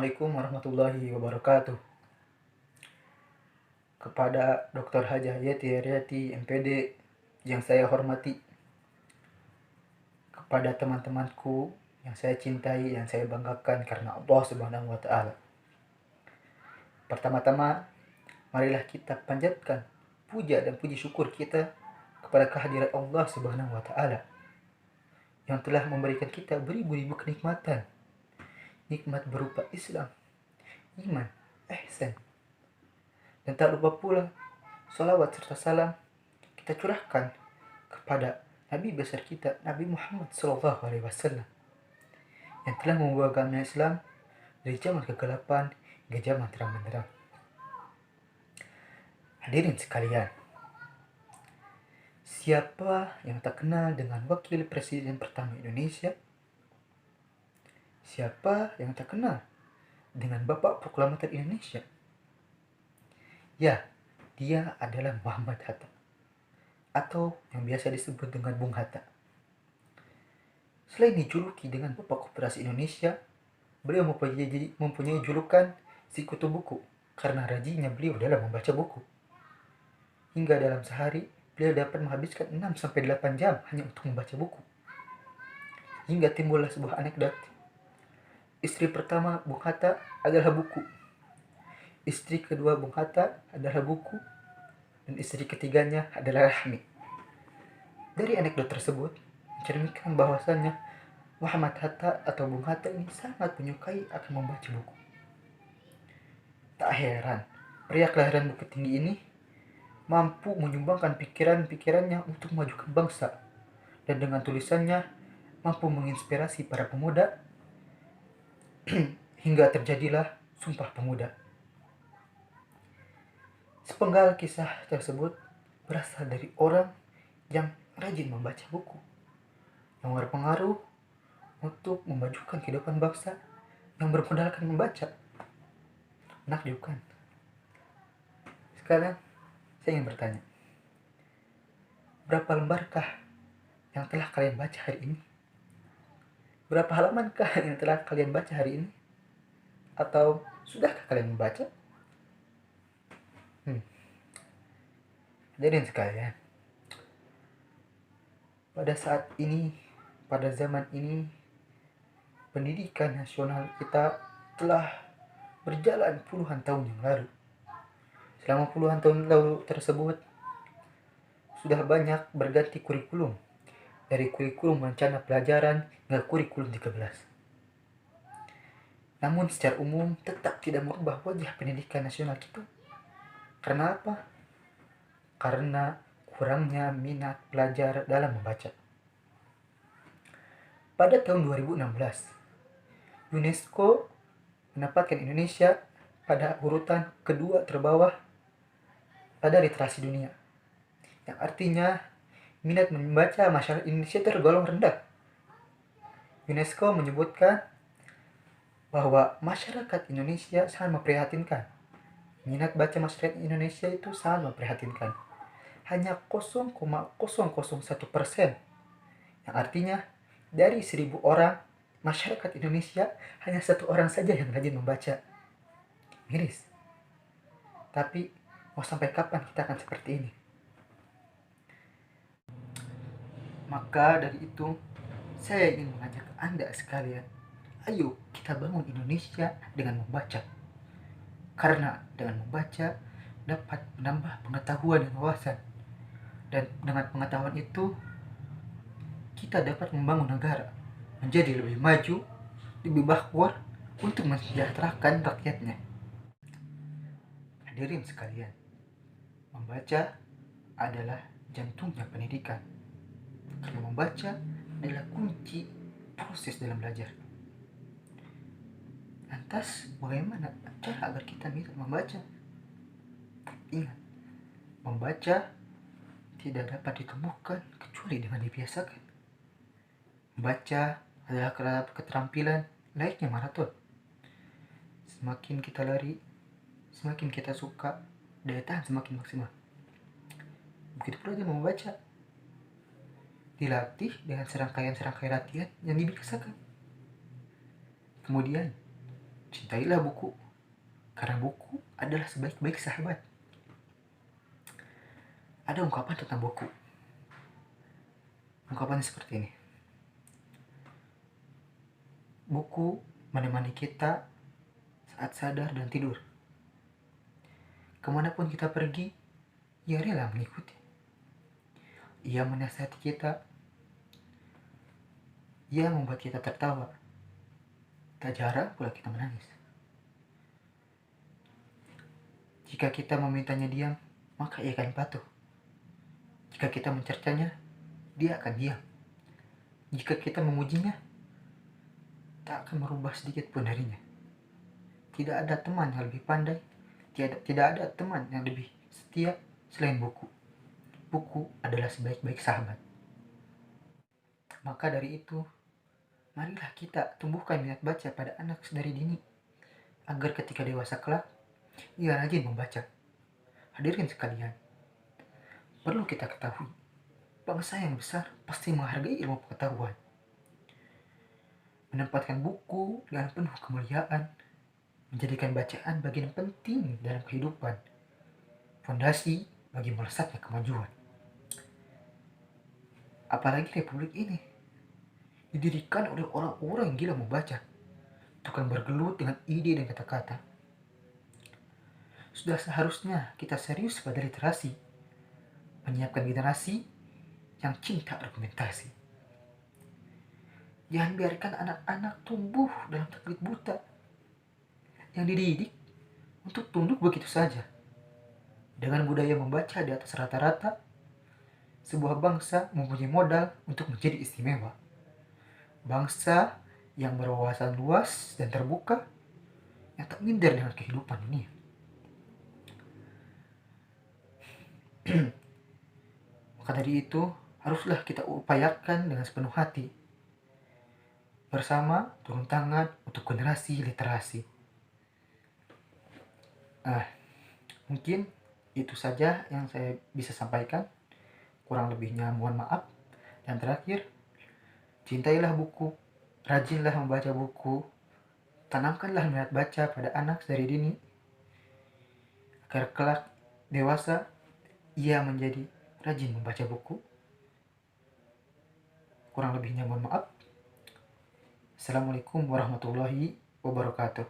Assalamualaikum warahmatullahi wabarakatuh. Kepada Dr. Hajah Yati Haryati MPD yang saya hormati, kepada teman-temanku yang saya cintai, yang saya banggakan karena Allah Subhanahu wa taala. Pertama-tama, marilah kita panjatkan puja dan puji syukur kita kepada kehadirat Allah Subhanahu wa taala yang telah memberikan kita beribu-ribu kenikmatan. Nikmat berupa Islam, iman, ihsan. Dan tak lupa pula salawat serta salam kita curahkan kepada Nabi besar kita, Nabi Muhammad SAW, yang telah membawa agama Islam dari zaman kegelapan ke zaman terang benderang. Hadirin sekalian, siapa yang tak kenal dengan Wakil Presiden pertama Indonesia? Siapa yang tak kenal dengan Bapak Proklamator Indonesia? Ya, dia adalah Muhammad Hatta, atau yang biasa disebut dengan Bung Hatta. Selain dijuluki dengan Bapak Koperasi Indonesia, beliau mempunyai julukan si kutu buku karena rajinnya beliau dalam membaca buku. Hingga dalam sehari, beliau dapat menghabiskan 6-8 jam hanya untuk membaca buku. Hingga timbullah sebuah anekdot. Istri pertama Bung Hatta adalah buku. Istri kedua Bung Hatta adalah buku. Dan istri ketiganya adalah Rahmi. Dari anekdot tersebut, mencerminkan bahwasannya Muhammad Hatta atau Bung Hatta ini sangat menyukai akan membaca buku. Tak heran, pria kelahiran Bukit Tinggi ini mampu menyumbangkan pikiran-pikirannya untuk memajukan bangsa, dan dengan tulisannya mampu menginspirasi para pemuda hingga terjadilah Sumpah Pemuda. Sepenggal kisah tersebut berasal dari orang yang rajin membaca buku, yang berpengaruh untuk memajukan kehidupan bangsa yang bermodalkan membaca. Menakjubkan. Sekarang saya ingin bertanya, berapa lembarkah yang telah kalian baca hari ini? Berapa halamankah yang telah kalian baca hari ini? Atau sudahkah kalian membaca? Hadirin sekalian, pada saat ini, pada zaman ini, pendidikan nasional kita telah berjalan puluhan tahun yang lalu. Selama puluhan tahun lalu tersebut, sudah banyak berganti kurikulum, dari kurikulum rencana pelajaran hingga kurikulum 13. Namun secara umum tetap tidak merubah wajah pendidikan nasional kita. Karena apa? Karena kurangnya minat pelajar dalam membaca. Pada tahun 2016, UNESCO menempatkan Indonesia pada urutan kedua terbawah pada literasi dunia, yang artinya minat membaca masyarakat Indonesia tergolong rendah. UNESCO menyebutkan bahwa masyarakat Indonesia sangat memprihatinkan. Minat baca masyarakat Indonesia itu sangat memprihatinkan. Hanya 0,001%, yang artinya dari 1.000 orang masyarakat Indonesia hanya 1 orang saja yang rajin membaca. Miris. Tapi mau sampai kapan kita akan seperti ini? Maka dari itu, saya ingin mengajak Anda sekalian, ayo kita bangun Indonesia dengan membaca. Karena dengan membaca dapat menambah pengetahuan dan wawasan. Dan dengan pengetahuan itu, kita dapat membangun negara menjadi lebih maju, lebih makmur untuk mensejahterakan rakyatnya. Hadirin sekalian, membaca adalah jantungnya pendidikan. Karena membaca adalah kunci proses dalam belajar. Lantas, bagaimana cara agar kita bisa membaca? Ingat, membaca tidak dapat ditumbuhkan kecuali dengan dibiasakan. Membaca adalah keterampilan layaknya maraton. Semakin kita lari, semakin kita suka, daya tahan semakin maksimal. Begitu pula dengan membaca. Dilatih dengan serangkaian latihan yang dibiasakan. Kemudian, Cintailah buku, karena buku adalah sebaik-baik sahabat. Ada ungkapan tentang buku. Ungkapannya seperti ini. Buku menemani kita saat sadar dan tidur. Kemanapun kita pergi, ia rela mengikuti. Ia menasihati kita. Ia membuat kita tertawa. Tak jarang pula kita menangis. Jika kita memintanya diam, maka ia akan patuh. Jika kita mencercanya, dia akan diam. Jika kita memujinya, tak akan merubah sedikit pun darinya. Tidak ada teman yang lebih pandai, tidak ada teman yang lebih setia selain buku. Buku adalah sebaik-baik sahabat. Maka dari itu, marilah kita tumbuhkan minat baca pada anak sedari dini, agar ketika dewasa kelak, ia rajin membaca. Hadirin sekalian, perlu kita ketahui, bangsa yang besar pasti menghargai ilmu pengetahuan. Menempatkan buku dengan penuh kemuliaan, menjadikan bacaan bagian penting dalam kehidupan, fondasi bagi melesatnya kemajuan. Apalagi republik ini didirikan oleh orang-orang yang gila membaca, tukang bergelut dengan ide dan kata-kata. Sudah seharusnya kita serius pada literasi, menyiapkan generasi yang cinta argumentasi. Jangan biarkan anak-anak tumbuh dalam taklid buta, yang dididik untuk tunduk begitu saja. Dengan budaya membaca di atas rata-rata, sebuah bangsa mempunyai modal untuk menjadi istimewa. Bangsa yang berwawasan luas dan terbuka, yang tak minder dengan kehidupan ini. Maka dari itu, haruslah kita upayakan dengan sepenuh hati, bersama turun tangan untuk generasi literasi. Mungkin itu saja yang saya bisa sampaikan. Kurang lebihnya mohon maaf. Dan terakhir, cintailah buku, rajinlah membaca buku, tanamkanlah minat baca pada anak dari dini, agar kelak dewasa ia menjadi rajin membaca buku. Kurang lebihnya mohon maaf. Assalamualaikum warahmatullahi wabarakatuh.